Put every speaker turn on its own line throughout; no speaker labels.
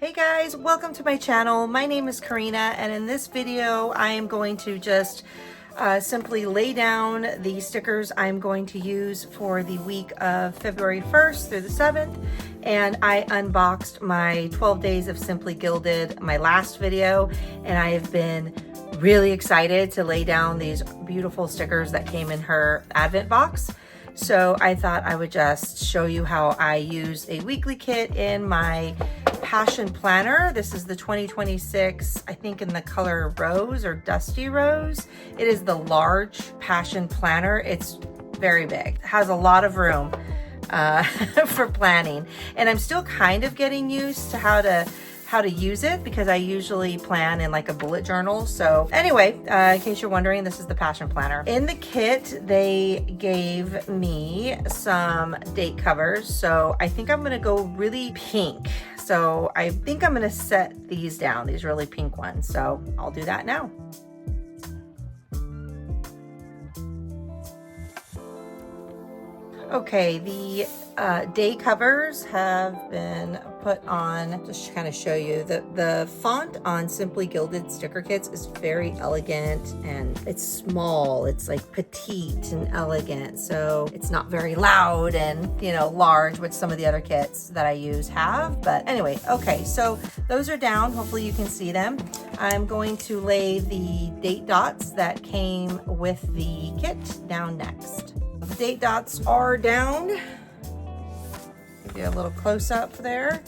Hey guys, welcome to my channel. My name is Karina, and in this video I am going to just simply lay down the stickers I'm going to use for the week of February 1st through the 7th. And I unboxed my 12 days of Simply Gilded, my last video, and I have been really excited to lay down these beautiful stickers that came in her advent box. So I thought I would just show you how I use a weekly kit in my Passion Planner. This is the 2026, I think in the color Rose or Dusty Rose. It is the large Passion Planner. It's very big. It has a lot of room for planning. And I'm still kind of getting used to how to use it because I usually plan in like a bullet journal. So anyway, in case you're wondering, this is the Passion Planner. In the kit, they gave me some date covers. So I think I'm gonna go really pink. So I think I'm gonna set these down, these really pink ones. So I'll do that now. Okay, the day covers have been put on, just to kind of show you. The font on Simply Gilded sticker kits is very elegant and it's small. It's like petite and elegant. So it's not very loud and, you know, large, which some of the other kits that I use have. But anyway, okay, so those are down. Hopefully you can see them. I'm going to lay the date dots that came with the kit down next. The date dots are down. Give you a little close up there.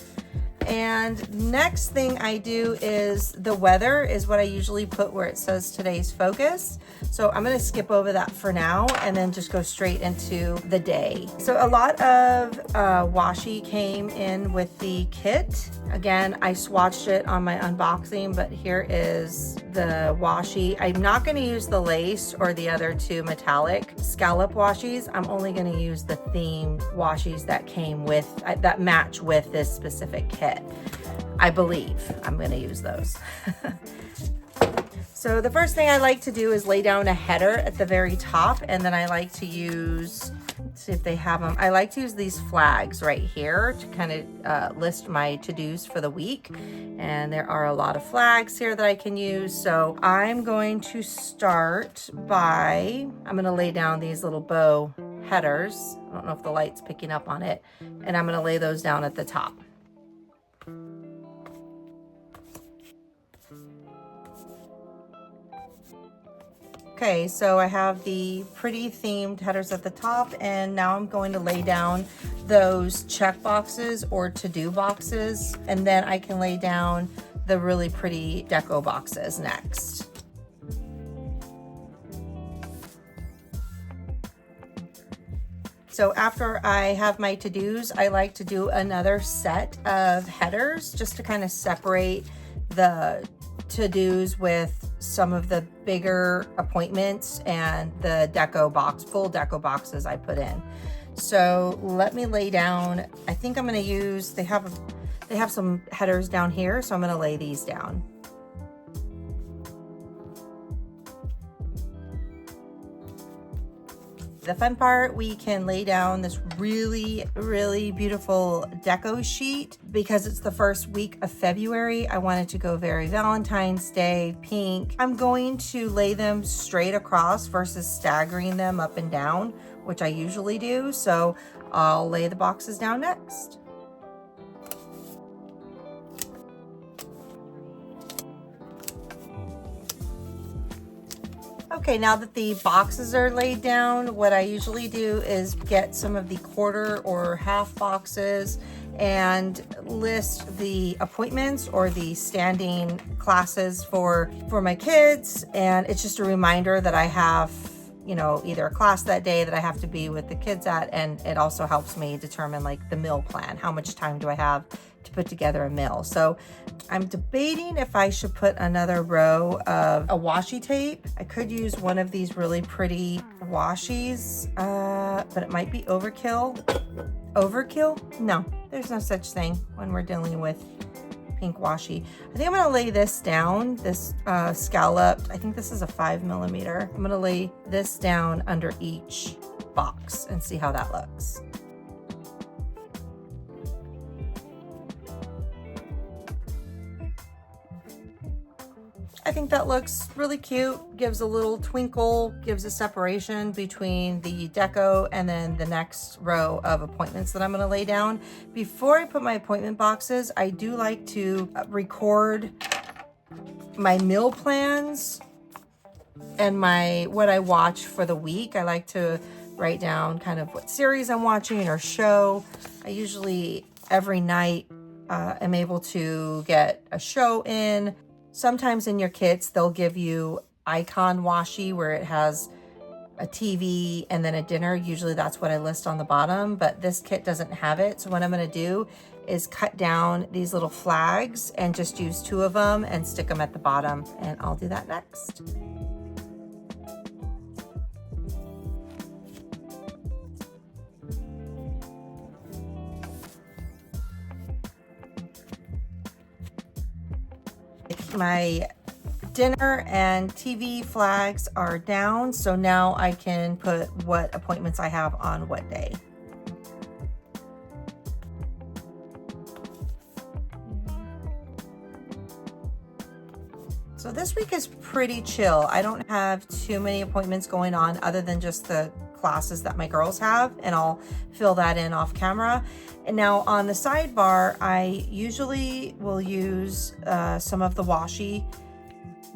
And next thing I do is the weather is what I usually put where it says today's focus. So I'm going to skip over that for now and then just go straight into the day. So a lot of washi came in with the kit. Again, I swatched it on my unboxing, but here is the washi. I'm not going to use the lace or the other two metallic scallop washies. I'm only going to use the themed washies that came with, that match with this specific kit. I believe I'm going to use those. So the first thing I like to do is lay down a header at the very top, and then I like to use, let's see if they have them. I like to use these flags right here to kind of list my to-dos for the week. And there are a lot of flags here that I can use. So I'm going to start by, I'm going to lay down these little bow headers. I don't know if the light's picking up on it. And I'm going to lay those down at the top. Okay, so I have the pretty themed headers at the top, and now I'm going to lay down those check boxes or to-do boxes, and then I can lay down the really pretty deco boxes next. So after I have my to-dos, I like to do another set of headers just to kind of separate the to-dos with some of the bigger appointments and the deco box, full deco boxes I put in. So let me lay down, I think I'm going to use, they have some headers down here, so I'm going to lay these down. The fun part, we can lay down this really, really beautiful deco sheet because it's the first week of February. I wanted to go very Valentine's Day pink. I'm going to lay them straight across versus staggering them up and down, which I usually do. So I'll lay the boxes down next. Okay, now that the boxes are laid down, what I usually do is get some of the quarter or half boxes and list the appointments or the standing classes for my kids. And it's just a reminder that I have, you know, either a class that day that I have to be with the kids at, and it also helps me determine like the meal plan. How much time do I have to put together a meal? So I'm debating if I should put another row of a washi tape. I could use one of these really pretty washies, but it might be overkill. Overkill? No, there's no such thing when we're dealing with pink washi. I think I'm gonna lay this down, this scalloped, I think this is a 5mm. I'm gonna lay this down under each box and see how that looks. I think that looks really cute, gives a little twinkle, gives a separation between the deco and then the next row of appointments that I'm gonna lay down. Before I put my appointment boxes, I do like to record my meal plans and what I watch for the week. I like to write down kind of what series I'm watching or show. I usually every night am able to get a show in. Sometimes in your kits, they'll give you icon washi where it has a TV and then a dinner. Usually that's what I list on the bottom, but this kit doesn't have it. So what I'm gonna do is cut down these little flags and just use 2 of them and stick them at the bottom. And I'll do that next. My dinner and TV flags are down, so now I can put what appointments I have on what day. So this week is pretty chill. I don't have too many appointments going on other than just the classes that my girls have, and I'll fill that in off camera. And now on the sidebar, I usually will use some of the washi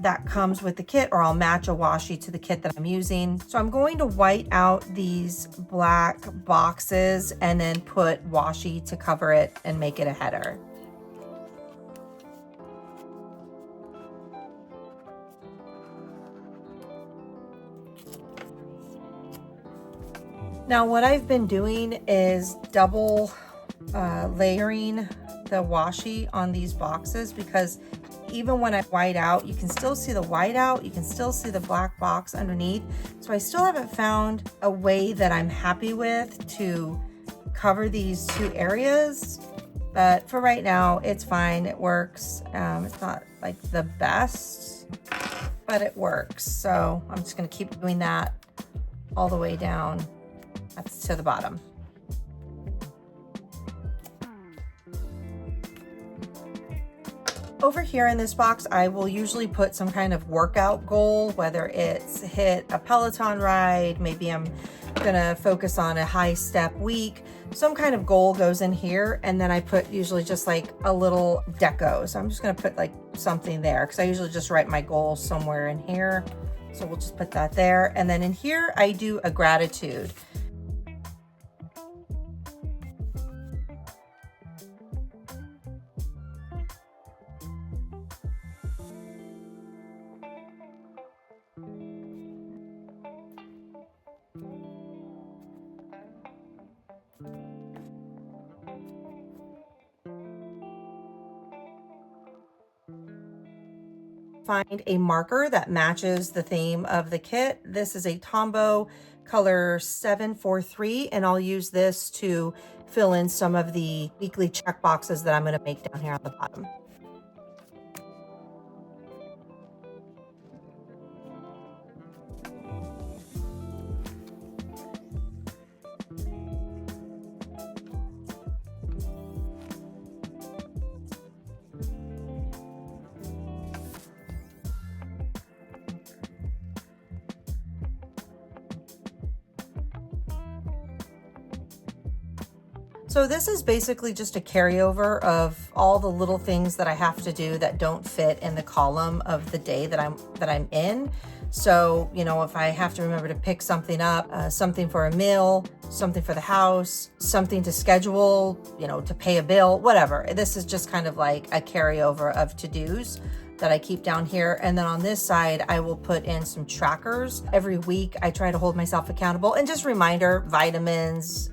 that comes with the kit, or I'll match a washi to the kit that I'm using. So I'm going to white out these black boxes and then put washi to cover it and make it a header. Now what I've been doing is double layering the washi on these boxes, because even when I white out, you can still see the white out, you can still see the black box underneath. So I still haven't found a way that I'm happy with to cover these 2 areas, but for right now, it's fine, it works. It's not like the best, but it works. So I'm just gonna keep doing that all the way down to the bottom. Over here in this box, I will usually put some kind of workout goal, whether it's hit a Peloton ride, maybe I'm gonna focus on a high step week. Some kind of goal goes in here, and then I put usually just like a little deco. So I'm just gonna put like something there, because I usually just write my goal somewhere in here. So we'll just put that there. And then in here, I do a gratitude. Find a marker that matches the theme of the kit. This is a Tombow color 743, and I'll use this to fill in some of the weekly check boxes that I'm going to make down here on the bottom. So this is basically just a carryover of all the little things that I have to do that don't fit in the column of the day that I'm in. So, you know, if I have to remember to pick something up, something for a meal, something for the house, something to schedule, you know, to pay a bill, whatever. This is just kind of like a carryover of to-dos that I keep down here. And then on this side, I will put in some trackers. Every week, I try to hold myself accountable, and just reminder, vitamins,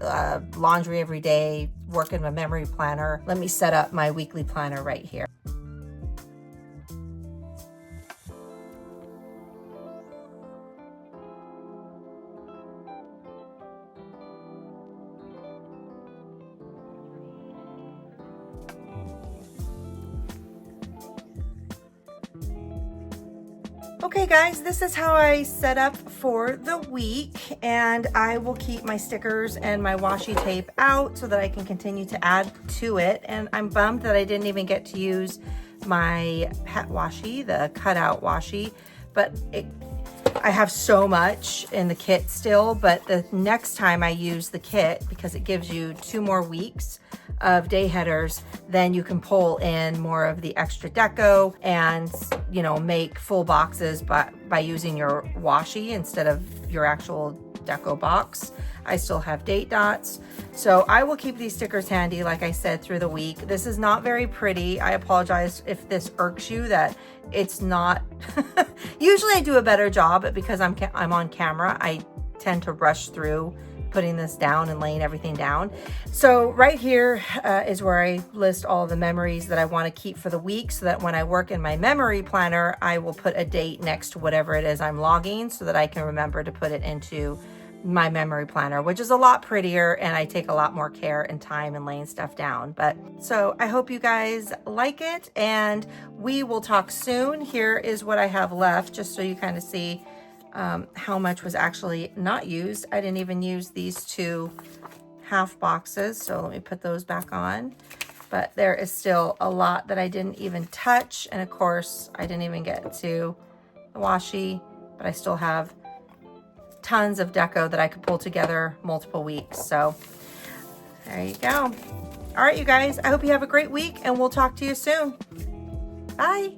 laundry every day, work in my memory planner. Let me set up my weekly planner right here. Okay guys, this is how I set up for the week, and I will keep my stickers and my washi tape out so that I can continue to add to it. And I'm bummed that I didn't even get to use my pet washi, the cutout washi, but I have so much in the kit still, but the next time I use the kit, because it gives you 2 more weeks of day headers, then you can pull in more of the extra deco and, you know, make full boxes by using your washi instead of your actual deco box. I still have date dots. So I will keep these stickers handy, like I said, through the week. This is not very pretty. I apologize if this irks you that it's not. Usually I do a better job, but because I'm on camera, I tend to rush through putting this down and laying everything down. So right here is where I list all the memories that I want to keep for the week, so that when I work in my memory planner, I will put a date next to whatever it is I'm logging, so that I can remember to put it into my memory planner, which is a lot prettier, and I take a lot more care and time in laying stuff down. But so I hope you guys like it, and we will talk soon. Here is what I have left, just so you kind of see how much was actually not used. I didn't even use these 2 half boxes, so let me put those back on. But there is still a lot that I didn't even touch, and of course I didn't even get to the washi, but I still have tons of deco that I could pull together multiple weeks. So there you go. All right, you guys, I hope you have a great week, and we'll talk to you soon. Bye.